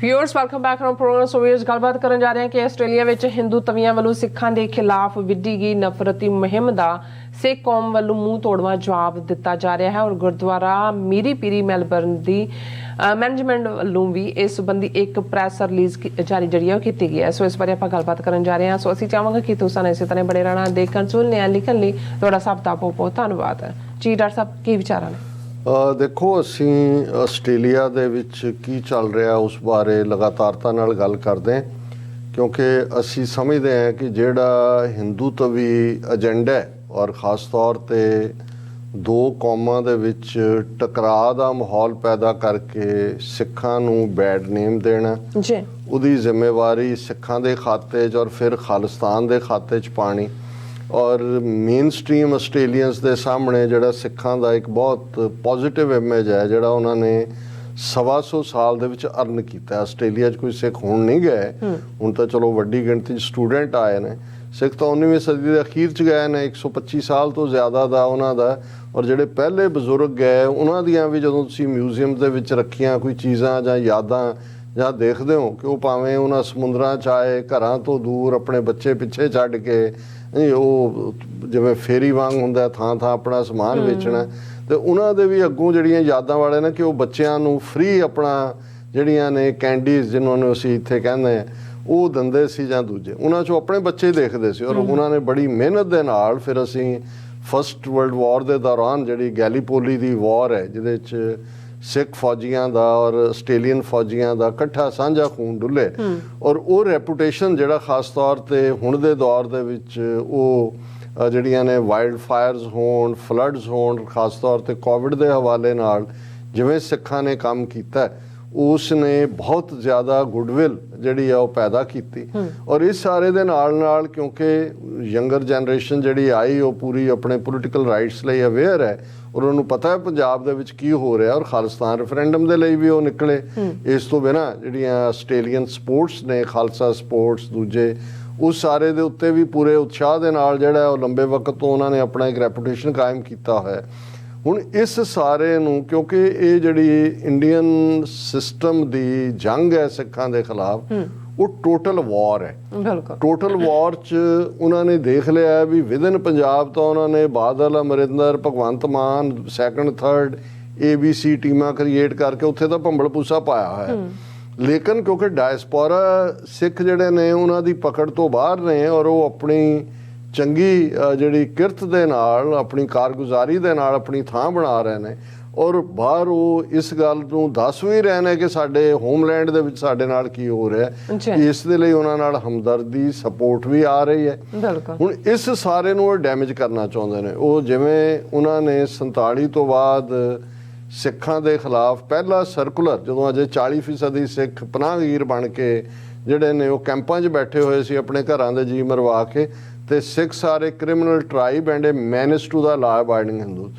Viewers welcome back from programme. So viewers ਗੱਲਬਾਤ ਕਰਨ ਜਾ ਰਹੇ ਹਾਂ ਕਿ ਆਸਟ੍ਰੇਲੀਆ ਵਿੱਚ ਹਿੰਦੂ ਤਵੀਆਂ ਵੱਲੋਂ ਸਿੱਖਾਂ ਦੇ ਖਿਲਾਫ ਵਿੱਢੀ ਗਈ ਨਫ਼ਰਤੀ ਮੁਹਿੰਮ ਦਾ ਸਿੱਖ ਕੌਮ ਵੱਲੋਂ ਮੂੰਹ ਤੋੜਵਾਂ ਜਵਾਬ ਦਿੱਤਾ ਜਾ ਰਿਹਾ ਹੈ ਔਰ ਗੁਰਦੁਆਰਾ ਮੀਰੀ ਪੀਰੀ ਮੈਲਬਰਨ ਦੀ ਮੈਨੇਜਮੈਂਟ ਵੱਲੋਂ ਵੀ ਇਸ ਸੰਬੰਧੀ ਇੱਕ ਪ੍ਰੈਸ ਰਿਲੀਜ਼ ਜਾਰੀ ਜਿਹੜੀ ਹੈ ਉਹ ਕੀਤੀ ਗਈ ਹੈ। ਸੋ ਇਸ ਬਾਰੇ ਆਪਾਂ ਗੱਲਬਾਤ ਕਰਨ ਜਾ ਰਹੇ ਹਾਂ। ਸੋ ਅਸੀਂ ਚਾਹਾਂਗੇ ਕਿ ਤੁਸੀਂ ਸਾਨੂੰ ਇਸੇ ਤਰ੍ਹਾਂ ਬੜੇ ਰਹਿਣਾ, ਦੇਖਣ ਸੁਣਨੇ ਆ, ਲਿਖਣ ਲਈ ਤੁਹਾਡਾ ਸਭ ਦਾ ਬਹੁਤ ਬਹੁਤ ਧੰਨਵਾਦ ਹੈ ਜੀ। ਡਾਕਟਰ ਸਾਹਿਬ ਕੀ ਵਿਚਾਰਾਂ ਨੇ? ਦੇਖੋ, ਅਸੀਂ ਆਸਟ੍ਰੇਲੀਆ ਦੇ ਵਿੱਚ ਕੀ ਚੱਲ ਰਿਹਾ ਉਸ ਬਾਰੇ ਲਗਾਤਾਰਤਾ ਨਾਲ ਗੱਲ ਕਰਦੇ ਹਾਂ, ਕਿਉਂਕਿ ਅਸੀਂ ਸਮਝਦੇ ਹਾਂ ਕਿ ਜਿਹੜਾ ਹਿੰਦੂਤਵੀ ਏਜੰਡਾ ਹੈ ਔਰ ਖ਼ਾਸ ਤੌਰ 'ਤੇ ਦੋ ਕੌਮਾਂ ਦੇ ਵਿੱਚ ਟਕਰਾਅ ਦਾ ਮਾਹੌਲ ਪੈਦਾ ਕਰਕੇ ਸਿੱਖਾਂ ਨੂੰ ਬੈਡ ਨੇਮ ਦੇਣਾ ਜੀ, ਉਹਦੀ ਜ਼ਿੰਮੇਵਾਰੀ ਸਿੱਖਾਂ ਦੇ ਖਾਤੇ 'ਚ ਔਰ ਫਿਰ ਖਾਲਿਸਤਾਨ ਦੇ ਖਾਤੇ 'ਚ ਪਾਣੀ ਔਰ ਮੇਨ ਸਟਰੀਮ ਆਸਟ੍ਰੇਲੀਅਨਸ ਦੇ ਸਾਹਮਣੇ ਜਿਹੜਾ ਸਿੱਖਾਂ ਦਾ ਇੱਕ ਬਹੁਤ ਪੋਜ਼ੀਟਿਵ ਇਮੇਜ ਹੈ ਜਿਹੜਾ ਉਹਨਾਂ ਨੇ 125 ਸਾਲ ਦੇ ਵਿੱਚ ਅਰਨ ਕੀਤਾ। ਆਸਟ੍ਰੇਲੀਆ 'ਚ ਕੋਈ ਸਿੱਖ ਹੁਣ ਨਹੀਂ ਗਏ, ਹੁਣ ਤਾਂ ਚਲੋ ਵੱਡੀ ਗਿਣਤੀ 'ਚ ਸਟੂਡੈਂਟ ਆਏ ਨੇ। ਸਿੱਖ ਤਾਂ 19ਵੀਂ ਸਦੀ ਦੇ ਅਖੀਰ 'ਚ ਗਏ ਨੇ, 125 ਸਾਲ ਤੋਂ ਜ਼ਿਆਦਾ ਦਾ ਉਹਨਾਂ ਦਾ। ਔਰ ਜਿਹੜੇ ਪਹਿਲੇ ਬਜ਼ੁਰਗ ਗਏ ਉਹਨਾਂ ਦੀਆਂ ਵੀ ਜਦੋਂ ਤੁਸੀਂ ਮਿਊਜ਼ੀਅਮ ਦੇ ਵਿੱਚ ਰੱਖੀਆਂ ਕੋਈ ਚੀਜ਼ਾਂ ਜਾਂ ਯਾਦਾਂ ਜਾਂ ਦੇਖਦੇ ਹੋ ਕਿ ਉਹ ਭਾਵੇਂ ਉਹਨਾਂ ਸਮੁੰਦਰਾਂ 'ਚ ਆਏ, ਘਰਾਂ ਤੋਂ ਦੂਰ ਆਪਣੇ ਬੱਚੇ ਪਿੱਛੇ ਛੱਡ ਕੇ, ਉਹ ਜਿਵੇਂ ਫੇਰੀ ਵਾਂਗ ਹੁੰਦਾ ਥਾਂ ਥਾਂ ਆਪਣਾ ਸਮਾਨ ਵੇਚਣਾ, ਅਤੇ ਉਹਨਾਂ ਦੇ ਵੀ ਅੱਗੋਂ ਜਿਹੜੀਆਂ ਯਾਦਾਂ ਵਾਲੇ ਨੇ ਕਿ ਉਹ ਬੱਚਿਆਂ ਨੂੰ ਫ੍ਰੀ ਆਪਣਾ ਜਿਹੜੀਆਂ ਨੇ ਕੈਂਡੀਜ਼ ਜਿਹਨਾਂ ਨੂੰ ਅਸੀਂ ਇੱਥੇ ਕਹਿੰਦੇ ਹਾਂ ਉਹ ਦਿੰਦੇ ਸੀ ਜਾਂ ਦੂਜੇ ਉਹਨਾਂ 'ਚੋਂ ਆਪਣੇ ਬੱਚੇ ਦੇਖਦੇ ਸੀ। ਔਰ ਉਹਨਾਂ ਨੇ ਬੜੀ ਮਿਹਨਤ ਦੇ ਨਾਲ ਫਿਰ ਅਸੀਂ ਫਸਟ ਵਰਲਡ ਵਾਰ ਦੇ ਦੌਰਾਨ ਜਿਹੜੀ ਗੈਲੀਪੋਲੀ ਦੀ ਵਾਰ ਹੈ ਜਿਹਦੇ 'ਚ ਸਿੱਖ ਫੌਜੀਆਂ ਦਾ ਔਰ ਆਸਟ੍ਰੇਲੀਅਨ ਫੌਜੀਆਂ ਦਾ ਇਕੱਠਾ ਸਾਂਝਾ ਖੂਨ ਡੁੱਲੇ ਔਰ ਉਹ ਰੈਪੂਟੇਸ਼ਨ ਜਿਹੜਾ ਖਾਸ ਤੌਰ 'ਤੇ ਹੁਣ ਦੇ ਦੌਰ ਦੇ ਵਿੱਚ ਉਹ ਜਿਹੜੀਆਂ ਨੇ ਵਾਈਲਡ ਫਾਇਰਸ ਹੋਣ, ਫਲੱਡਸ ਹੋਣ, ਖਾਸ ਤੌਰ 'ਤੇ ਕੋਵਿਡ ਦੇ ਹਵਾਲੇ ਨਾਲ ਜਿਵੇਂ ਸਿੱਖਾਂ ਨੇ ਕੰਮ ਕੀਤਾ ਉਸ ਨੇ ਬਹੁਤ ਜ਼ਿਆਦਾ ਗੁੱਡਵਿਲ ਜਿਹੜੀ ਆ ਉਹ ਪੈਦਾ ਕੀਤੀ। ਔਰ ਇਸ ਸਾਰੇ ਦੇ ਨਾਲ ਨਾਲ ਕਿਉਂਕਿ ਯੰਗਰ ਜਨਰੇਸ਼ਨ ਜਿਹੜੀ ਆਈ ਉਹ ਪੂਰੀ ਆਪਣੇ ਪੋਲੀਟੀਕਲ ਰਾਈਟਸ ਲਈ ਅਵੇਅਰ ਹੈ ਔਰ ਉਹਨੂੰ ਪਤਾ ਹੈ ਪੰਜਾਬ ਦੇ ਵਿੱਚ ਕੀ ਹੋ ਰਿਹਾ ਔਰ ਖਾਲਿਸਤਾਨ ਰੈਫਰੈਂਡਮ ਦੇ ਲਈ ਵੀ ਉਹ ਨਿਕਲੇ। ਇਸ ਤੋਂ ਬਿਨਾਂ ਜਿਹੜੀਆਂ ਆਸਟ੍ਰੇਲੀਅਨ ਸਪੋਰਟਸ ਨੇ, ਖਾਲਸਾ ਸਪੋਰਟਸ, ਦੂਜੇ ਉਸ ਸਾਰੇ ਦੇ ਉੱਤੇ ਵੀ ਪੂਰੇ ਉਤਸ਼ਾਹ ਦੇ ਨਾਲ ਜਿਹੜਾ ਉਹ ਲੰਬੇ ਵਕਤ ਤੋਂ ਉਹਨਾਂ ਨੇ ਆਪਣਾ ਇੱਕ ਰੈਪੂਟੇਸ਼ਨ ਕਾਇਮ ਕੀਤਾ ਹੋਇਆ। ਹੁਣ ਇਸ ਸਾਰੇ ਨੂੰ ਕਿਉਂਕਿ ਇਹ ਜਿਹੜੀ ਇੰਡੀਅਨ ਸਿਸਟਮ ਦੀ ਜੰਗ ਹੈ ਸਿੱਖਾਂ ਦੇ ਖਿਲਾਫ ਉਹ ਟੋਟਲ ਵਾਰ ਹੈ। ਟੋਟਲ ਵਾਰ 'ਚ ਉਹਨਾਂ ਨੇ ਦੇਖ ਲਿਆ ਵੀ ਵਿਦਨ ਪੰਜਾਬ ਤਾਂ ਉਹਨਾਂ ਨੇ Badal, Amarinder, Bhagwant Mann, second third ABC ਟੀਮਾਂ ਕ੍ਰੀਏਟ ਕਰਕੇ ਉੱਥੇ ਤਾਂ ਭੰਬਲ ਭੂਸਾ ਪਾਇਆ ਹੋਇਆ। ਲੇਕਿਨ ਕਿਉਂਕਿ ਡਾਇਸਪੋਰਾ ਸਿੱਖ ਜਿਹੜੇ ਨੇ ਉਹਨਾਂ ਦੀ ਪਕੜ ਤੋਂ ਬਾਹਰ ਨੇ ਔਰ ਉਹ ਆਪਣੀ ਚੰਗੀ ਜਿਹੜੀ ਕਿਰਤ ਦੇ ਨਾਲ, ਆਪਣੀ ਕਾਰਗੁਜ਼ਾਰੀ ਦੇ ਨਾਲ ਆਪਣੀ ਥਾਂ ਬਣਾ ਰਹੇ ਨੇ ਔਰ ਬਾਹਰ ਉਹ ਇਸ ਗੱਲ ਨੂੰ ਦੱਸ ਵੀ ਰਹੇ ਨੇ ਕਿ ਸਾਡੇ ਹੋਮਲੈਂਡ ਦੇ ਵਿੱਚ ਸਾਡੇ ਨਾਲ ਕੀ ਹੋ ਰਿਹਾ। ਇਸ ਦੇ ਲਈ ਉਹਨਾਂ ਨਾਲ ਹਮਦਰਦੀ, ਸਪੋਰਟ ਵੀ ਆ ਰਹੀ ਹੈ। ਹੁਣ ਇਸ ਸਾਰੇ ਨੂੰ ਉਹ ਡੈਮੇਜ ਕਰਨਾ ਚਾਹੁੰਦੇ ਨੇ। ਉਹ ਜਿਵੇਂ ਉਹਨਾਂ ਨੇ 47 ਤੋਂ ਬਾਅਦ ਸਿੱਖਾਂ ਦੇ ਖਿਲਾਫ ਪਹਿਲਾ ਸਰਕੂਲਰ, ਜਦੋਂ ਅਜੇ 40% ਸਿੱਖ ਪਨਾਹਗੀਰ ਬਣ ਕੇ ਜਿਹੜੇ ਨੇ ਉਹ ਕੈਂਪਾਂ 'ਚ ਬੈਠੇ ਹੋਏ ਸੀ ਆਪਣੇ ਘਰਾਂ ਦੇ ਜੀ ਮਰਵਾ ਕੇ, ਤੇ ਸਿੱਖ ਸਾਰੇ criminal tribe and a menace to the law abiding Hindu.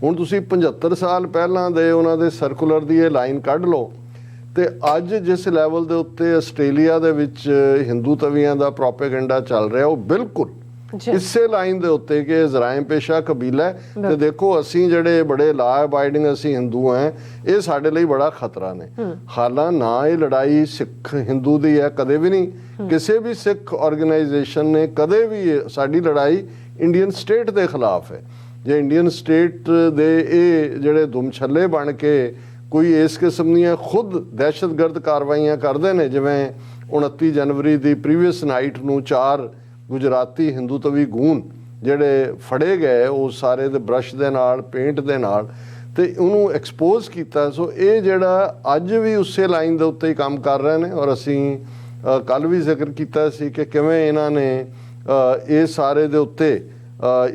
ਹੁਣ ਤੁਸੀਂ 75 ਸਾਲ ਪਹਿਲਾਂ ਦੇ ਉਹਨਾਂ ਦੇ ਸਰਕੂਲਰ ਦੀ ਇਹ ਲਾਈਨ ਕੱਢ ਲਓ ਤੇ ਅੱਜ ਜਿਸ ਲੈਵਲ ਦੇ ਉੱਤੇ ਆਸਟ੍ਰੇਲੀਆ ਦੇ ਵਿੱਚ ਹਿੰਦੂ ਤਵੀਆਂ ਦਾ ਪ੍ਰੋਪੇਗੈਂਡਾ ਚੱਲ ਰਿਹਾ ਉਹ ਬਿਲਕੁਲ ਇਸੇ ਲਾਈਨ ਦੇ ਉੱਤੇ ਕਿ ਜ਼ਰਾਇਮ ਪੇਸ਼ਾ ਕਬੀਲਾ ਹੈ ਤੇ ਦੇਖੋ ਅਸੀਂ ਜਿਹੜੇ ਬੜੇ ਲਾ ਅਬਾਈਡਿੰਗ ਅਸੀਂ ਹਿੰਦੂ ਹਾਂ, ਇਹ ਸਾਡੇ ਲਈ ਬੜਾ ਖਤਰਾ ਨੇ। ਹਾਲਾਂ ਨਾ ਇਹ ਲੜਾਈ ਸਿੱਖ ਹਿੰਦੂ ਦੀ ਹੈ, ਕਦੇ ਵੀ ਨਹੀਂ। ਕਿਸੇ ਵੀ ਸਿੱਖ ਆਰਗੇਨਾਈਜੇਸ਼ਨ ਨੇ ਕਦੇ ਵੀ ਸਾਡੀ ਲੜਾਈ ਇੰਡੀਅਨ ਸਟੇਟ ਦੇ ਖਿਲਾਫ ਹੈ। ਜੇ ਇੰਡੀਅਨ ਸਟੇਟ ਦੇ ਇਹ ਜਿਹੜੇ ਦੁਮਛੱਲੇ ਬਣ ਕੇ ਕੋਈ ਇਸ ਕਿਸਮ ਦੀਆਂ ਖੁਦ ਦਹਿਸ਼ਤਗਰਦ ਕਾਰਵਾਈਆਂ ਕਰਦੇ ਨੇ, ਜਿਵੇਂ 29 ਜਨਵਰੀ ਦੀ ਪ੍ਰੀਵੀਅਸ ਨਾਈਟ ਨੂੰ 4 ਗੁਜਰਾਤੀ ਹਿੰਦੂ ਤਵੀ ਗੂਨ ਜਿਹੜੇ ਫੜੇ ਗਏ ਉਹ ਸਾਰੇ ਦੇ ਬਰਸ਼ ਦੇ ਨਾਲ, ਪੇਂਟ ਦੇ ਨਾਲ, ਤੇ ਉਹਨੂੰ ਐਕਸਪੋਜ਼ ਕੀਤਾ। ਸੋ ਇਹ ਜਿਹੜਾ ਅੱਜ ਵੀ ਉਸੇ ਲਾਈਨ ਦੇ ਉੱਤੇ ਹੀ ਕੰਮ ਕਰ ਰਹੇ ਨੇ ਔਰ ਅਸੀਂ ਕੱਲ੍ਹ ਵੀ ਜ਼ਿਕਰ ਕੀਤਾ ਸੀ ਕਿ ਕਿਵੇਂ ਇਹਨਾਂ ਨੇ ਇਹ ਸਾਰੇ ਦੇ ਉੱਤੇ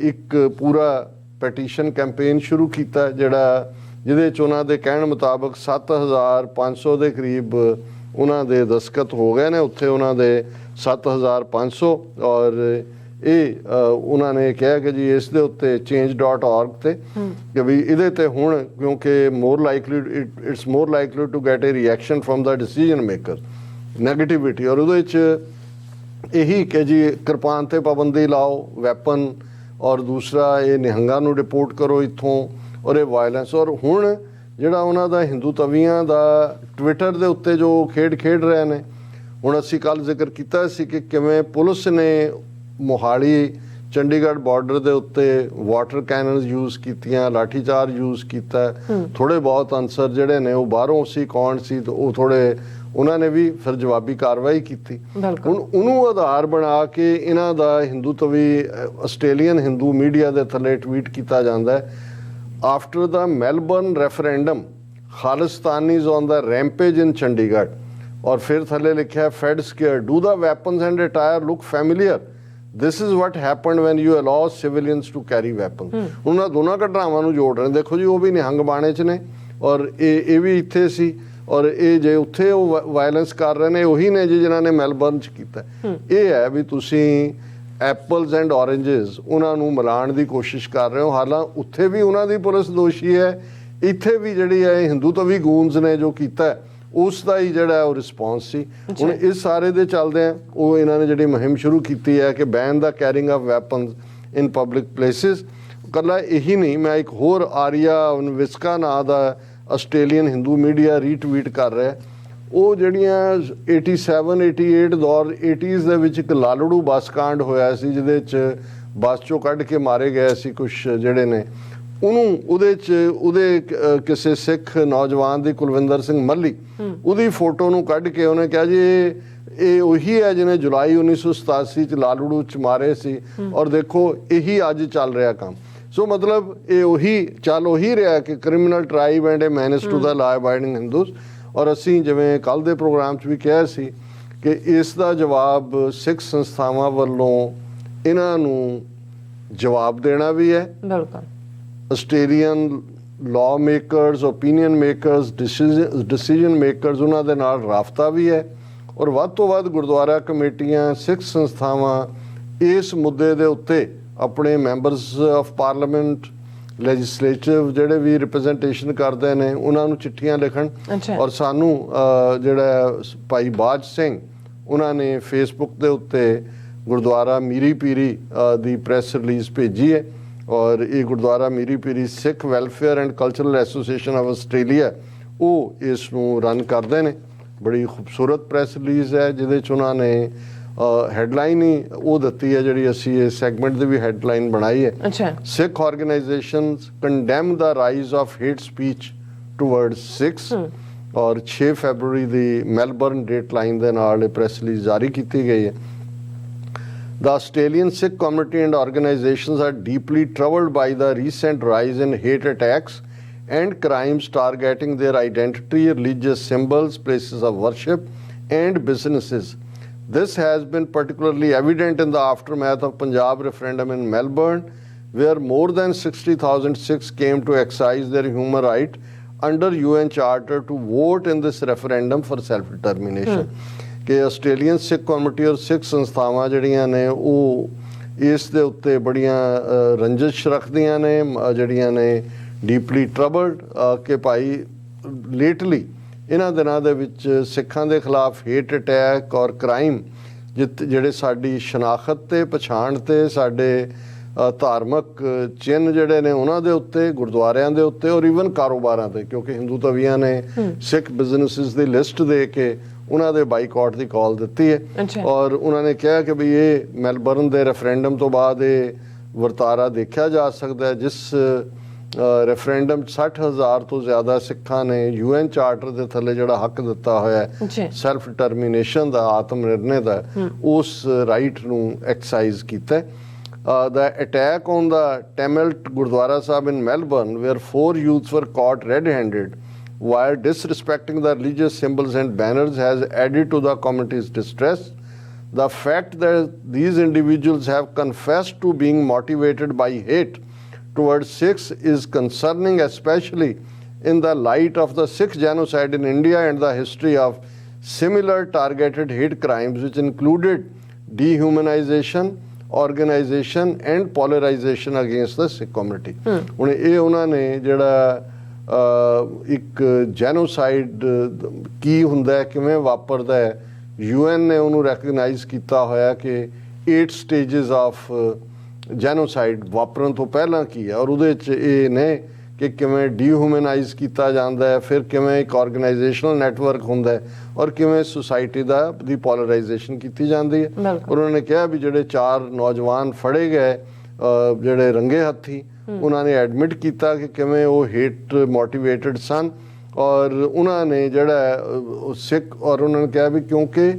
ਇੱਕ ਪੂਰਾ ਪੈਟੀਸ਼ਨ ਕੈਂਪੇਨ ਸ਼ੁਰੂ ਕੀਤਾ ਜਿਹਦੇ 'ਚ ਉਹਨਾਂ ਦੇ ਕਹਿਣ ਮੁਤਾਬਕ 7500 ਦੇ ਕਰੀਬ ਉਹਨਾਂ ਦੇ ਦਸਤਖਤ ਹੋ ਗਏ ਨੇ ਉੱਥੇ ਉਹਨਾਂ ਦੇ 7500 ਔਰ ਇਹ ਉਹਨਾਂ ਨੇ ਕਿਹਾ ਕਿ ਜੀ ਇਸ ਦੇ ਉੱਤੇ change.org ਤੇ ਕਿ ਵੀ ਇਹਦੇ ਤੇ ਹੁਣ ਕਿਉਂਕਿ it's more likely to get a reaction from the decision maker negativity ਔਰ ਉਹਦੇ 'ਚ ਇਹੀ ਕਿ ਜੀ ਕਿਰਪਾਨ ਤੇ ਪਾਬੰਦੀ ਲਾਓ, ਵੈਪਨ, ਔਰ ਦੂਸਰਾ ਇਹ ਨਿਹੰਗਾਂ ਨੂੰ ਰਿਪੋਰਟ ਕਰੋ ਇੱਥੋਂ ਔਰ ਇਹ ਵਾਇਲੈਂਸ। ਔਰ ਹੁਣ ਜਿਹੜਾ ਉਹਨਾਂ ਦਾ ਹਿੰਦੂ ਤਵੀਆਂ ਦਾ ਟਵਿੱਟਰ ਦੇ ਉੱਤੇ ਜੋ ਖੇਡ ਰਹੇ ਨੇ। ਹੁਣ ਅਸੀਂ ਕੱਲ੍ਹ ਜ਼ਿਕਰ ਕੀਤਾ ਸੀ ਕਿ ਕਿਵੇਂ ਪੁਲਿਸ ਨੇ ਮੋਹਾਲੀ ਚੰਡੀਗੜ੍ਹ ਬਾਰਡਰ ਦੇ ਉੱਤੇ ਵਾਟਰ ਕੈਨਨਸ ਯੂਜ਼ ਕੀਤੀਆਂ, ਲਾਠੀਚਾਰਜ ਯੂਜ਼ ਕੀਤਾ। ਥੋੜ੍ਹੇ ਬਹੁਤ ਅਨਸਰ ਜਿਹੜੇ ਨੇ ਉਹ ਬਾਹਰੋਂ ਸੀ, ਕੌਣ ਸੀ, ਤੇ ਉਹ ਥੋੜ੍ਹੇ ਉਹਨਾਂ ਨੇ ਵੀ ਫਿਰ ਜਵਾਬੀ ਕਾਰਵਾਈ ਕੀਤੀ। ਹੁਣ ਉਹਨੂੰ ਆਧਾਰ ਬਣਾ ਕੇ ਇਹਨਾਂ ਦਾ ਹਿੰਦੂ ਤਵੀ ਆਸਟ੍ਰੇਲੀਅਨ ਹਿੰਦੂ ਮੀਡੀਆ ਦੇ ਥੱਲੇ ਟਵੀਟ ਕੀਤਾ ਜਾਂਦਾ ਹੈ, after the Melbourne referendum Khalistanis on the rampage in Chandigarh. ਔਰ ਫਿਰ ਥੱਲੇ ਲਿਖਿਆ fed scare, do the weapons and attire look familiar, this is what happened when you allow civilians to carry weapon. ਉਹਨਾਂ ਦੋਨਾਂ ਘਟਨਾਵਾਂ ਨੂੰ ਜੋੜ ਰਹੇ। ਦੇਖੋ ਜੀ, ਉਹ ਵੀ ਨਿਹੰਗ ਬਾਣੇ 'ਚ ਨੇ ਔਰ ਇਹ ਵੀ ਇੱਥੇ ਸੀ, ਔਰ ਇਹ ਜੇ ਉੱਥੇ ਉਹ ਵਾਇਲੈਂਸ ਕਰ ਰਹੇ ਨੇ ਉਹੀ ਨੇ ਜੀ ਜਿਨ੍ਹਾਂ ਨੇ ਮੈਲਬਰਨ 'ਚ ਕੀਤਾ। ਇਹ ਹੈ ਵੀ ਤੁਸੀਂ ਐਪਲਸ ਐਂਡ ਔਰੇਂਜਸ ਉਹਨਾਂ ਨੂੰ ਮਿਲਾਉਣ ਦੀ ਕੋਸ਼ਿਸ਼ ਕਰ ਰਹੇ ਹੋ। ਹਾਲਾਂਕਿ ਉੱਥੇ ਵੀ ਉਹਨਾਂ ਦੀ ਪੁਲਿਸ ਦੋਸ਼ੀ ਹੈ, ਇੱਥੇ ਵੀ ਜਿਹੜੀ ਹੈ ਹਿੰਦੂ ਤਵੀ ਗੂੰਜ ਨੇ ਜੋ ਕੀਤਾ ਉਸ ਦਾ ਹੀ ਜਿਹੜਾ ਉਹ ਰਿਸਪੌਂਸ ਸੀ। ਹੁਣ ਇਸ ਸਾਰੇ ਦੇ ਚੱਲਦੇ ਆ ਉਹ ਇਹਨਾਂ ਨੇ ਜਿਹੜੀ ਮੁਹਿੰਮ ਸ਼ੁਰੂ ਕੀਤੀ ਹੈ ਕਿ ban the carrying of weapons in public places. ਇਕੱਲਾ ਇਹੀ ਨਹੀਂ, ਮੈਂ ਇੱਕ ਹੋਰ ਆਰੀਆ ਵਿਸਕਾ ਨਾਂ ਦਾ ਆਸਟ੍ਰੇਲੀਅਨ ਹਿੰਦੂ ਮੀਡੀਆ ਰੀਟਵੀਟ ਕਰ ਰਿਹਾ। ਉਹ ਜਿਹੜੀਆਂ 87 88 ਦੌਰ 80s ਦੇ ਵਿੱਚ ਇੱਕ ਲਾਲੜੂ ਬੱਸ ਕਾਂਡ ਹੋਇਆ ਸੀ ਜਿਹਦੇ 'ਚ ਬੱਸ 'ਚੋਂ ਕੱਢ ਕੇ ਮਾਰੇ ਗਏ ਸੀ ਕੁਛ ਜਿਹੜੇ ਨੇ, ਉਹਦੇ ਕਿਸੇ ਸਿੱਖ ਨੌਜਵਾਨ ਦੀ ਕੁਲਵਿੰਦਰ ਸਿੰਘ ਮੱਲੀ ਉਹਦੀ ਫੋਟੋ ਨੂੰ ਕੱਢ ਕੇ ਉਹਨੇ ਕਿਹਾ ਜੀ ਇਹ ਉਹੀ ਹੈ ਜਿਹਨੇ ਜੁਲਾਈ 1987 ਚ ਲਾਲੜੂ ਚ ਮਾਰੇ ਸੀ, ਔਰ ਦੇਖੋ ਇਹੀ ਅੱਜ ਚੱਲ ਰਿਹਾ ਕੰਮ। ਸੋ ਮਤਲਬ ਇਹ ਉਹੀ ਰਿਹਾ ਕਿ criminal tribe and a menace to the law abiding Hindus. ਔਰ ਅਸੀਂ ਜਿਵੇਂ ਕੱਲ੍ਹ ਦੇ ਪ੍ਰੋਗਰਾਮ 'ਚ ਵੀ ਕਿਹਾ ਸੀ ਕਿ ਇਸ ਦਾ ਜਵਾਬ ਸਿੱਖ ਸੰਸਥਾਵਾਂ ਵੱਲੋਂ ਇਹਨਾਂ ਨੂੰ ਜਵਾਬ ਦੇਣਾ ਵੀ ਹੈ। ਬਿਲਕੁਲ Australian law makers, opinion makers, decision makers ਉਹਨਾਂ ਦੇ ਨਾਲ ਰਾਬਤਾ ਵੀ ਹੈ। ਔਰ ਵੱਧ ਤੋਂ ਵੱਧ ਗੁਰਦੁਆਰਾ ਕਮੇਟੀਆਂ, ਸਿੱਖ ਸੰਸਥਾਵਾਂ ਇਸ ਮੁੱਦੇ ਦੇ ਉੱਤੇ ਆਪਣੇ ਮੈਂਬਰਸ ਆਫ ਪਾਰਲੀਮੈਂਟ, ਲੈਜਿਸਲੇਟਿਵ ਜਿਹੜੇ ਵੀ ਰਿਪਰੈਜ਼ੈਂਟੇਸ਼ਨ ਕਰਦੇ ਨੇ ਉਹਨਾਂ ਨੂੰ ਚਿੱਠੀਆਂ ਲਿਖਣ। ਔਰ ਸਾਨੂੰ ਜਿਹੜਾ ਭਾਈ ਬਾਜ ਸਿੰਘ ਉਹਨਾਂ ਨੇ ਫੇਸਬੁੱਕ ਦੇ ਉੱਤੇ ਗੁਰਦੁਆਰਾ ਮੀਰੀ ਪੀਰੀ ਦੀ ਪ੍ਰੈਸ ਰਿਲੀਜ਼ ਭੇਜੀ ਹੈ। ਔਰ ਇਹ Gurdwara Miri Piri Sikh welfare and cultural association of Australia ਉਹ ਇਸ ਨੂੰ ਰਨ ਕਰਦੇ ਨੇ। ਬੜੀ ਖੂਬਸੂਰਤ ਪ੍ਰੈਸ ਰਿਲੀਜ਼ ਹੈ ਜਿਹਦੇ 'ਚ ਉਹਨਾਂ ਨੇ ਹੈਡਲਾਈਨ ਹੀ ਉਹ ਦਿੱਤੀ ਹੈ ਜਿਹੜੀ ਅਸੀਂ ਇਸ ਸੈਗਮੈਂਟ ਦੀ ਵੀ ਹੈਡਲਾਈਨ ਬਣਾਈ ਹੈ, Sikh organisations condemn the rise of hate speech towards Sikhs. ਔਰ 6 ਫੈਬਰਵਰੀ ਦੀ ਮੈਲਬਰਨ ਡੇਟ ਲਾਈਨ ਦੇ ਨਾਲ ਇਹ ਪ੍ਰੈਸ ਰਿਲੀਜ਼ ਜਾਰੀ ਕੀਤੀ ਗਈ ਹੈ। The Australian Sikh community and organizations are deeply troubled by the recent rise in hate attacks and crimes targeting their identity, religious symbols, places of worship, and businesses. This has been particularly evident in the aftermath of Punjab referendum in Melbourne, where more than 60,000 Sikhs came to exercise their human right under UN Charter to vote in this referendum for self-determination. ਕਿ Australian ਸਿੱਖ community ਔਰ ਸਿੱਖ ਸੰਸਥਾਵਾਂ ਜਿਹੜੀਆਂ ਨੇ ਉਹ ਇਸ ਦੇ ਉੱਤੇ ਬੜੀਆਂ ਰੰਜਿਸ਼ ਰੱਖਦੀਆਂ ਨੇ, ਜਿਹੜੀਆਂ ਨੇ ਡੀਪਲੀ ਟਰਬਲਡ ਕਿ ਭਾਈ ਲੇਟਲੀ ਇਹਨਾਂ ਦਿਨਾਂ ਦੇ ਵਿੱਚ ਸਿੱਖਾਂ ਦੇ ਖਿਲਾਫ ਹੇਟ ਅਟੈਕ ਔਰ ਕ੍ਰਾਈਮ ਜਿਹੜੇ ਸਾਡੀ ਸ਼ਨਾਖਤ ਤੇ ਪਛਾਣ ਤੇ ਸਾਡੇ ਧਾਰਮਿਕ ਚਿੰਨ੍ਹ ਜਿਹੜੇ ਨੇ ਉਹਨਾਂ ਦੇ ਉੱਤੇ, ਗੁਰਦੁਆਰਿਆਂ ਦੇ ਉੱਤੇ ਔਰ ਈਵਨ ਕਾਰੋਬਾਰਾਂ ਤੇ, ਕਿਉਂਕਿ ਹਿੰਦੂ ਤਵੀਆਂ ਨੇ ਸਿੱਖ ਬਿਜ਼ਨੈਸਿਸ ਦੀ ਲਿਸਟ ਦੇ ਕੇ ਉਹਨਾਂ ਦੇ ਬਾਈਕਾਟ ਦੀ ਕਾਲ ਦਿੱਤੀ ਹੈ। ਔਰ ਉਹਨਾਂ ਨੇ ਕਿਹਾ ਕਿ ਵੀ ਇਹ ਮੈਲਬਰਨ ਦੇ ਰੈਫਰੈਂਡਮ ਤੋਂ ਬਾਅਦ ਇਹ ਵਰਤਾਰਾ ਦੇਖਿਆ ਜਾ ਸਕਦਾ ਹੈ ਜਿਸ ਰੈਫਰੈਂਡਮ 60,000 ਤੋਂ ਜ਼ਿਆਦਾ ਸਿੱਖਾਂ ਨੇ UN ਚਾਰਟਰ ਦੇ ਥੱਲੇ ਜਿਹੜਾ ਹੱਕ ਦਿੱਤਾ ਹੋਇਆ ਹੈ ਸੈਲਫ ਡਿਟਰਮੀਨੇਸ਼ਨ ਦਾ, ਆਤਮ ਨਿਰਣੇ ਦਾ, ਉਸ ਰਾਈਟ ਨੂੰ ਐਕਸਰਸਾਈਜ਼ ਕੀਤਾ। The attack on the Tamil Gurdwara Sahib in Melbourne, where 4 youths were caught red-handed while disrespecting the religious symbols and banners, has added to the community's distress. The fact that these individuals have confessed to being motivated by hate towards Sikhs is concerning, especially in the light of the Sikh genocide in India and the history of similar targeted hate crimes, which included dehumanization, organization and polarization against the Sikh community. ਹੁਣ ਇਹ ਉਹਨਾਂ ਨੇ ਜਿਹੜਾ ਇੱਕ genocide ਕੀ ਹੁੰਦਾ ਹੈ, ਕਿਵੇਂ ਵਾਪਰਦਾ ਹੈ, UN ਨੇ ਉਹਨੂੰ ਰੈਕਗਨਾਈਜ਼ ਕੀਤਾ ਹੋਇਆ ਕਿ 8 ਸਟੇਜਸ ਆਫ ਜੈਨੋਸਾਈਡ ਵਾਪਰਨ ਤੋਂ ਪਹਿਲਾਂ ਕੀ ਹੈ। ਔਰ ਉਹਦੇ 'ਚ ਇਹ ਨੇ ਕਿ ਕਿਵੇਂ ਡੀਹਿਊਮਨਾਈਜ਼ ਕੀਤਾ ਜਾਂਦਾ ਹੈ, ਫਿਰ ਕਿਵੇਂ ਇੱਕ ਆਰਗੇਨਾਈਜੇਸ਼ਨਲ ਨੈਟਵਰਕ ਹੁੰਦਾ ਹੈ ਔਰ ਕਿਵੇਂ ਸੁਸਾਇਟੀ ਦੀ ਪੋਲਰਾਈਜੇਸ਼ਨ ਕੀਤੀ ਜਾਂਦੀ ਹੈ। ਉਹਨਾਂ ਨੇ ਕਿਹਾ ਵੀ ਜਿਹੜੇ 4 ਨੌਜਵਾਨ ਫੜੇ ਗਏ ਜਿਹੜੇ ਰੰਗੇ ਹੱਥੀ, ਉਹਨਾਂ ਨੇ ਐਡਮਿਟ ਕੀਤਾ ਕਿ ਕਿਵੇਂ ਉਹ ਹੇਟ ਮੋਟੀਵੇਟਡ ਸਨ ਔਰ ਉਹਨਾਂ ਨੇ ਜਿਹੜਾ ਸਿੱਖ, ਔਰ ਉਹਨਾਂ ਨੇ ਕਿਹਾ ਵੀ ਕਿਉਂਕਿ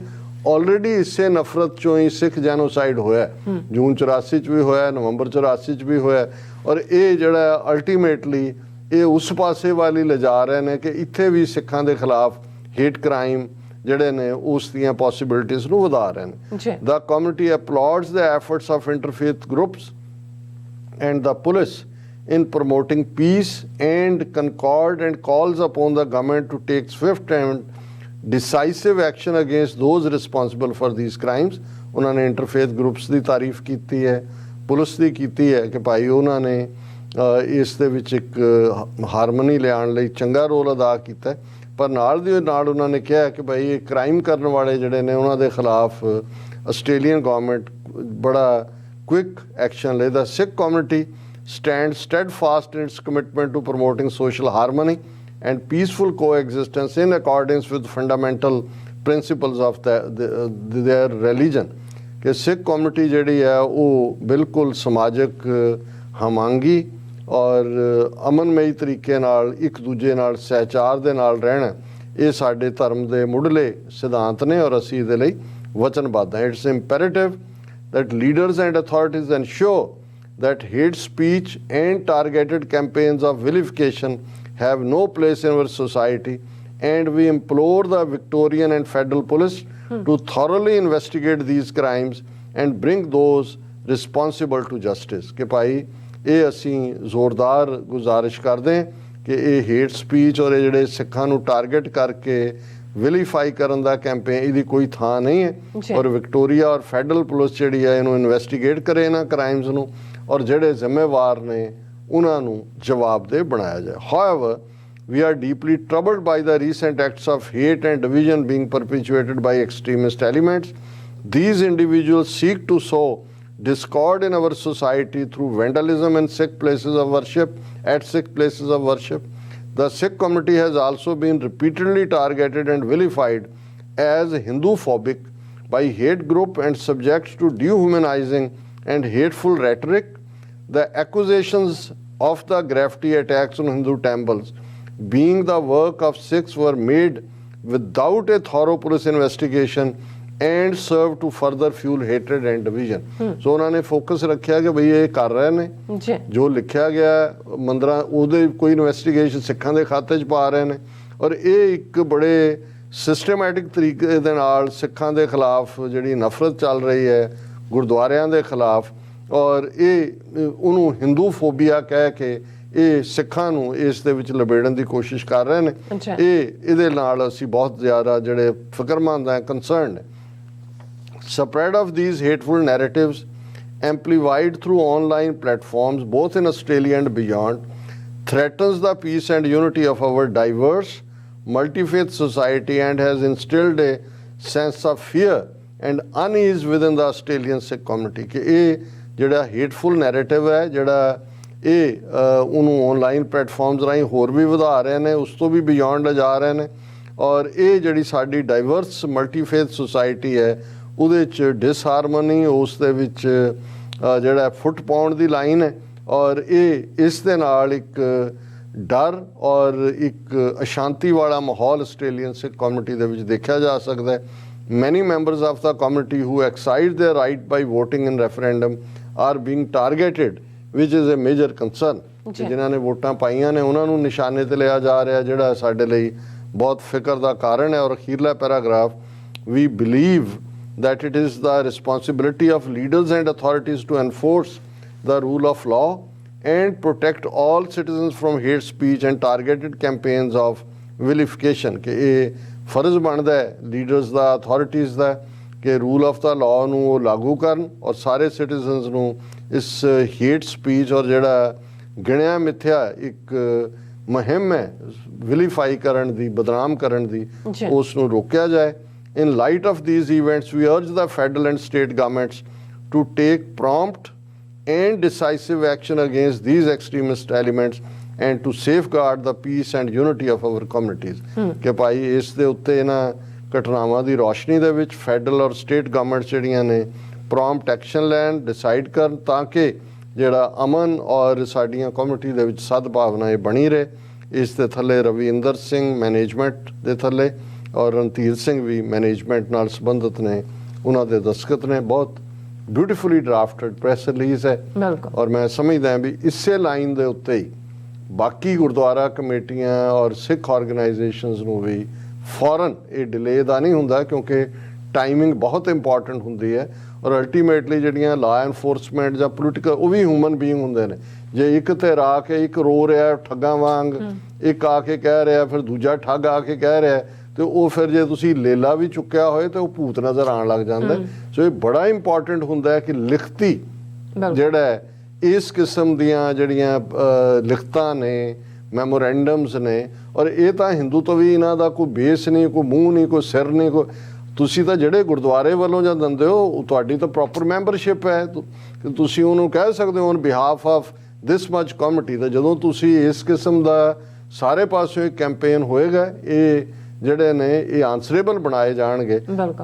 ਆਲਰੇਡੀ ਇਸੇ ਨਫ਼ਰਤ ਚੋਂ ਹੀ ਸਿੱਖ ਜੈਨੋਸਾਈਡ ਹੋਇਆ, ਜੂਨ 84 ਚ ਵੀ ਹੋਇਆ, ਨਵੰਬਰ 84 ਚ ਵੀ ਹੋਇਆ, ਔਰ ਇਹ ਜਿਹੜਾ ਅਲਟੀਮੇਟਲੀ ਇਹ ਉਸ ਪਾਸੇ ਵਾਲੀ ਲਿਜਾ ਰਹੇ ਨੇ ਕਿ ਇੱਥੇ ਵੀ ਸਿੱਖਾਂ ਦੇ ਖਿਲਾਫ ਹੇਟ ਕ੍ਰਾਈਮ ਜਿਹੜੇ ਨੇ ਉਸ ਦੀਆਂ ਪੋਸੀਬਿਲਿਟੀਜ਼ ਨੂੰ ਵਧਾ ਰਹੇ ਨੇ। The community applauds the efforts of interfaith groups and the police in promoting peace and concord and calls upon the government to take swift and decisive action against those responsible for these crimes। ਉਹਨਾਂ ਨੇ interfaith groups ਦੀ ਤਾਰੀਫ ਕੀਤੀ ਹੈ, police ਦੀ ਕੀਤੀ ਹੈ ਕਿ ਭਾਈ ਉਹਨਾਂ ਨੇ ਇਸ ਦੇ ਵਿੱਚ ਇੱਕ ਹਾਰਮਨੀ ਲਿਆਉਣ ਲਈ ਚੰਗਾ ਰੋਲ ਅਦਾ ਕੀਤਾ, ਪਰ ਨਾਲ ਦੀ ਨਾਲ ਉਹਨਾਂ ਨੇ ਕਿਹਾ ਕਿ ਭਾਈ ਇਹ ਕ੍ਰਾਈਮ ਕਰਨ ਵਾਲੇ ਜਿਹੜੇ ਨੇ ਉਹਨਾਂ ਦੇ ਖਿਲਾਫ ਆਸਟ੍ਰੇਲੀਅਨ ਗਵਰਨਮੈਂਟ ਬੜਾ quick action. The Sikh community stands steadfast in its commitment to promoting social harmony and peaceful coexistence in accordance with fundamental principles of their religion. कि Sikh community ਜਿਹੜੀ ਹੈ ਉਹ ਬਿਲਕੁਲ ਸਮਾਜਿਕ ਹਮਾਂਗੀ ਔਰ ਅਮਨਮਈ ਤਰੀਕੇ ਨਾਲ ਇੱਕ ਦੂਜੇ ਨਾਲ ਸਹਿਚਾਰ ਦੇ ਨਾਲ ਰਹਿਣਾ, ਇਹ ਸਾਡੇ ਧਰਮ ਦੇ ਮੁੱਢਲੇ ਸਿਧਾਂਤ ਨੇ ਔਰ ਅਸੀਂ ਇਹਦੇ ਲਈ ਵਚਨਬੱਧ ਹਾਂ। It's imperative that leaders and authorities ensure that hate speech and targeted campaigns of vilification have no place in our society, and we implore the Victorian and federal police to thoroughly investigate these crimes and bring those responsible to justice। कि भाई ਇਹ ਅਸੀਂ ਜ਼ੋਰਦਾਰ ਗੁਜ਼ਾਰਿਸ਼ ਕਰਦੇ ਹਾਂ ਕਿ ਇਹ ਹੇਟ ਸਪੀਚ ਔਰ ਇਹ ਜਿਹੜੇ ਸਿੱਖਾਂ ਨੂੰ ਟਾਰਗੇਟ ਕਰਕੇ ਵਿਲੀਫਾਈ ਕਰਨ ਦਾ ਕੈਂਪੇਨ ਇਹਦੀ ਕੋਈ ਥਾਂ ਨਹੀਂ ਹੈ ਔਰ ਵਿਕਟੋਰੀਆ ਔਰ ਫੈਡਰਲ ਪੁਲਿਸ ਜਿਹੜੀ ਹੈ ਇਹਨੂੰ ਇਨਵੈਸਟੀਗੇਟ ਕਰੇ ਇਹਨਾਂ ਕ੍ਰਾਈਮਸ ਨੂੰ ਔਰ ਜਿਹੜੇ ਜ਼ਿੰਮੇਵਾਰ ਨੇ ਉਹਨਾਂ ਨੂੰ ਜਵਾਬਦੇਹ ਬਣਾਇਆ ਜਾਏ। However, we are deeply troubled by the recent acts of hate and division being perpetuated by extremist elements. These individuals seek to sow discord in our society through vandalism in Sikh places of worship, at Sikh places of worship. The Sikh community has also been repeatedly targeted and vilified as Hindu-phobic by hate group and subject to dehumanizing and hateful rhetoric. The accusations of the graffiti attacks on Hindu temples being the work of Sikhs were made without a thorough police investigation and serve to further fuel hatred and division। ਸੋ ਉਹਨਾਂ ਨੇ focus ਰੱਖਿਆ ਕਿ ਬਈ ਇਹ ਕਰ ਰਹੇ ਨੇ ਜੋ ਲਿਖਿਆ ਗਿਆ ਮੰਦਰਾਂ ਉਹਦੇ ਕੋਈ ਇਨਵੈਸਟੀਗੇਸ਼ਨ ਸਿੱਖਾਂ ਦੇ ਖਾਤੇ 'ਚ ਪਾ ਰਹੇ ਨੇ ਔਰ ਇਹ ਇੱਕ ਬੜੇ ਸਿਸਟਮੈਟਿਕ ਤਰੀਕੇ ਦੇ ਨਾਲ ਸਿੱਖਾਂ ਦੇ ਖਿਲਾਫ ਜਿਹੜੀ ਨਫ਼ਰਤ ਚੱਲ ਰਹੀ ਹੈ ਗੁਰਦੁਆਰਿਆਂ ਦੇ ਖਿਲਾਫ ਔਰ ਇਹ ਉਹਨੂੰ ਹਿੰਦੂ ਫੋਬੀਆ ਕਹਿ ਕੇ ਇਹ ਸਿੱਖਾਂ ਨੂੰ ਇਸ ਦੇ ਵਿੱਚ ਲਬੇੜਨ ਦੀ ਕੋਸ਼ਿਸ਼ ਕਰ ਰਹੇ ਨੇ। ਇਹਦੇ ਨਾਲ ਅਸੀਂ ਬਹੁਤ ਜ਼ਿਆਦਾ ਜਿਹੜੇ ਫਿਕਰਮੰਦ ਹੈ, ਕੰਸਰਨਡ ਹੈ। Spread of these hateful narratives amplified through online platforms both in Australia and beyond threatens the peace and unity of our diverse multi-faith society and has instilled a sense of fear and unease within the Australian Sikh community। कि ਇਹ ਜਿਹੜਾ hateful narrative ਹੈ ਜਿਹੜਾ ਇਹ ਉਹਨੂੰ online platforms ਰਾਹੀਂ ਹੋਰ ਵੀ ਵਧਾ ਰਹੇ ਨੇ, ਉਸ ਤੋਂ ਵੀ ਬਿਯੋਂਡ ਲਿਜਾ ਰਹੇ ਨੇ ਔਰ ਇਹ ਜਿਹੜੀ ਸਾਡੀ ਡਾਈਵਰਸ ਮਲਟੀਫੇਥ ਸੁਸਾਇਟੀ ਹੈ ਉਹਦੇ 'ਚ ਡਿਸਹਾਰਮਨੀ ਉਸ ਦੇ ਵਿੱਚ ਜਿਹੜਾ ਫੁੱਟ ਪਾਉਣ ਦੀ ਲਾਈਨ ਹੈ ਔਰ ਇਹ ਇਸ ਦੇ ਨਾਲ ਇੱਕ ਡਰ ਔਰ ਇੱਕ ਅਸ਼ਾਂਤੀ ਵਾਲਾ ਮਾਹੌਲ ਆਸਟ੍ਰੇਲੀਅਨ ਸਿੱਖ ਕਮਿਊਨਿਟੀ ਦੇ ਵਿੱਚ ਦੇਖਿਆ ਜਾ ਸਕਦਾ ਹੈ। Many members of the community who exercised their right by voting in referendum are being targeted which is a major concern. ਜਿਨ੍ਹਾਂ ਨੇ ਵੋਟਾਂ ਪਾਈਆਂ ਨੇ ਉਹਨਾਂ ਨੂੰ ਨਿਸ਼ਾਨੇ 'ਤੇ ਲਿਆ ਜਾ ਰਿਹਾ ਜਿਹੜਾ ਸਾਡੇ ਲਈ ਬਹੁਤ ਫਿਕਰ ਦਾ ਕਾਰਨ ਹੈ। ਔਰ ਅਖੀਰਲਾ paragraph we believe that it is the responsibility of leaders and authorities to enforce the rule of law and protect all citizens from hate speech and targeted campaigns of vilification। कि ये फर्ज बनता है लीडर्स का authorities का कि rule of the law ਨੂੰ ਉਹ ਲਾਗੂ ਕਰਨ ਔਰ ਸਾਰੇ citizens ਨੂੰ ਇਸ hate speech ਔਰ ਜਿਹੜਾ ਗਿਣਿਆ ਮਿਥਿਆ ਇੱਕ ਮੁਹਿੰਮ ਹੈ ਵਿਲੀਫਾਈ ਕਰਨ ਦੀ, ਬਦਨਾਮ ਕਰਨ ਦੀ, ਉਸ ਨੂੰ ਰੋਕਿਆ ਜਾਏ। In light of these events, we urge the federal and state governments to take prompt and decisive action against these extremist elements and to safeguard the peace and unity of our communities ਕਿ ਭਾਈ ਇਸ ਦੇ ਉੱਤੇ ਇਹਨਾਂ ਘਟਨਾਵਾਂ ਦੀ ਰੌਸ਼ਨੀ ਦੇ ਵਿੱਚ ਫੈਡਰਲ ਔਰ ਸਟੇਟ ਗਵਰਨਮੈਂਟ ਜਿਹੜੀਆਂ ਨੇ ਪ੍ਰੋਮਪਟ ਐਕਸ਼ਨ ਲੈਣ, ਡਿਸਾਈਡ ਕਰਨ ਤਾਂ ਕਿ ਜਿਹੜਾ ਅਮਨ ਔਰ ਸਾਡੀਆਂ ਕਮਿਊਨਿਟੀ ਦੇ ਵਿੱਚ ਸਦਭਾਵਨਾ ਇਹ ਬਣੀ ਰਹੇ। ਇਸ ਦੇ ਥੱਲੇ ਰਵਿੰਦਰ ਸਿੰਘ ਮੈਨੇਜਮੈਂਟ ਦੇ ਥੱਲੇ ਔਰ ਰਣਧੀਰ ਸਿੰਘ ਵੀ ਮੈਨੇਜਮੈਂਟ ਨਾਲ ਸੰਬੰਧਿਤ ਨੇ, ਉਹਨਾਂ ਦੇ ਦਸਤਖਤ ਨੇ। ਬਹੁਤ ਬਿਊਟੀਫੁਲੀ ਡਰਾਫਟਡ ਪ੍ਰੈਸ ਰਿਲੀਜ਼ ਹੈ ਔਰ ਮੈਂ ਸਮਝਦਾ ਵੀ ਇਸੇ ਲਾਈਨ ਦੇ ਉੱਤੇ ਹੀ ਬਾਕੀ ਗੁਰਦੁਆਰਾ ਕਮੇਟੀਆਂ ਔਰ ਸਿੱਖ ਆਰਗੇਨਾਈਜੇਸ਼ਨਸ ਨੂੰ ਵੀ ਫੌਰਨ ਇਹ ਡਿਲੇ ਦਾ ਨਹੀਂ ਹੁੰਦਾ ਕਿਉਂਕਿ ਟਾਈਮਿੰਗ ਬਹੁਤ ਇੰਪੋਰਟੈਂਟ ਹੁੰਦੀ ਹੈ ਔਰ ਅਲਟੀਮੇਟਲੀ ਜਿਹੜੀਆਂ ਲਾ ਐਨਫੋਰਸਮੈਂਟ ਜਾਂ ਪੋਲੀਟੀਕਲ ਉਹ ਵੀ ਹਿਊਮਨ ਬੀਇੰਗ ਹੁੰਦੇ ਨੇ। ਜੇ ਇੱਕ ਤੇ ਆ ਕੇ ਇੱਕ ਰੋ ਰਿਹਾ ਠੱਗਾਂ ਵਾਂਗ, ਇੱਕ ਆ ਕੇ ਕਹਿ ਰਿਹਾ, ਫਿਰ ਦੂਜਾ ਠੱਗ ਆ ਕੇ ਕਹਿ ਰਿਹਾ, ਤੇ ਉਹ ਫਿਰ ਜੇ ਤੁਸੀਂ ਲੇਲਾ ਵੀ ਚੁੱਕਿਆ ਹੋਏ ਤੇ ਉਹ ਭੂਤ ਨਜ਼ਰ ਆਉਣ ਲੱਗ ਜਾਂਦਾ। ਸੋ ਇਹ ਬੜਾ ਇੰਪੋਰਟੈਂਟ ਹੁੰਦਾ ਹੈ ਕਿ ਲਿਖਤੀ ਜਿਹੜਾ ਹੈ ਇਸ ਕਿਸਮ ਦੀਆਂ ਜਿਹੜੀਆਂ ਲਿਖਤਾਂ ਨੇ, ਮੈਮੋਰੈਂਡਮਸ ਨੇ, ਔਰ ਇਹ ਤਾਂ ਹਿੰਦੂ ਤੋਂ ਵੀ ਇਹਨਾਂ ਦਾ ਕੋਈ ਬੇਸ ਨਹੀਂ, ਕੋਈ ਮੂੰਹ ਨਹੀਂ, ਕੋਈ ਸਿਰ ਨਹੀਂ, ਕੋਈ ਤੁਸੀਂ ਤਾਂ ਜਿਹੜੇ ਗੁਰਦੁਆਰੇ ਵੱਲੋਂ ਜਾਂ ਦਿੰਦੇ ਹੋ ਤੁਹਾਡੀ ਤਾਂ ਪ੍ਰੋਪਰ ਮੈਂਬਰਸ਼ਿਪ ਹੈ, ਤੁਸੀਂ ਉਹਨੂੰ ਕਹਿ ਸਕਦੇ ਹੋ on behalf of this much community. ਤਾਂ ਜਦੋਂ ਤੁਸੀਂ ਇਸ ਕਿਸਮ ਦਾ ਸਾਰੇ ਪਾਸਿਓਂ ਇੱਕ ਕੈਂਪੇਨ ਹੋਏਗਾ, ਇਹ ਜਿਹੜੇ ਨੇ ਇਹ ਆਨਸਰੇਬਲ ਬਣਾਏ ਜਾਣਗੇ,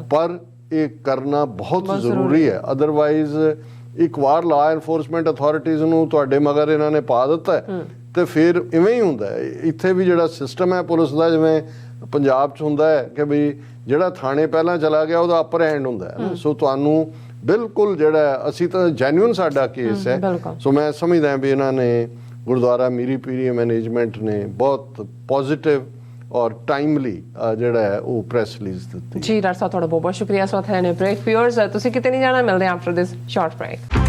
ਪਰ ਇਹ ਕਰਨਾ ਬਹੁਤ ਜ਼ਰੂਰੀ ਹੈ। ਅਦਰਵਾਈਜ਼ ਇੱਕ ਵਾਰ ਲਾ ਐਨਫੋਰਸਮੈਂਟ ਅਥਾਰਟੀਜ਼ ਨੂੰ ਤੁਹਾਡੇ ਮਗਰ ਇਹਨਾਂ ਨੇ ਪਾ ਦਿੱਤਾ ਤੇ ਫਿਰ ਇਵੇਂ ਹੀ ਹੁੰਦਾ ਹੈ। ਇੱਥੇ ਵੀ ਜਿਹੜਾ ਸਿਸਟਮ ਹੈ ਪੁਲਿਸ ਦਾ, ਜਿਵੇਂ ਪੰਜਾਬ 'ਚ ਹੁੰਦਾ ਹੈ ਕਿ ਵੀ ਜਿਹੜਾ ਥਾਣੇ ਪਹਿਲਾਂ ਚਲਾ ਗਿਆ ਉਹਦਾ ਅਪਰ ਹੈਂਡ ਹੁੰਦਾ ਹੈ। ਸੋ ਤੁਹਾਨੂੰ ਬਿਲਕੁਲ ਜਿਹੜਾ ਅਸੀਂ ਤਾਂ ਜੈਨੂਇਨ ਸਾਡਾ ਕੇਸ ਹੈ। ਸੋ ਮੈਂ ਸਮਝਦਾ ਵੀ ਇਹਨਾਂ ਨੇ ਗੁਰਦੁਆਰਾ ਮੀਰੀ ਪੀਰੀ ਮੈਨੇਜਮੈਂਟ ਨੇ ਬਹੁਤ ਪੋਜ਼ਿਟਿਵ ਔਰ ਟਾਈਮਲੀ ਜਿਹੜਾ ਹੈ ਉਹ ਪ੍ਰੈਸ ਰਿਲੀਜ਼ ਦਿੱਤੀ। ਜੀ ਡਾਕਟਰ ਸਾਹਿਬ ਤੁਹਾਡਾ ਬਹੁਤ ਬਹੁਤ ਸ਼ੁਕਰੀਆ। ਸੋ ਹੈ ਨੇ ਬ੍ਰੇਕ ਵਿਊਅਰਸ, ਤੁਸੀਂ ਕਿਤੇ ਨਹੀਂ ਜਾਣਾ, ਮਿਲਦੇ ਹਾਂ ਆਫਟਰ ਦਿਸ ਸ਼ਾਰਟ ਬ੍ਰੇਕ।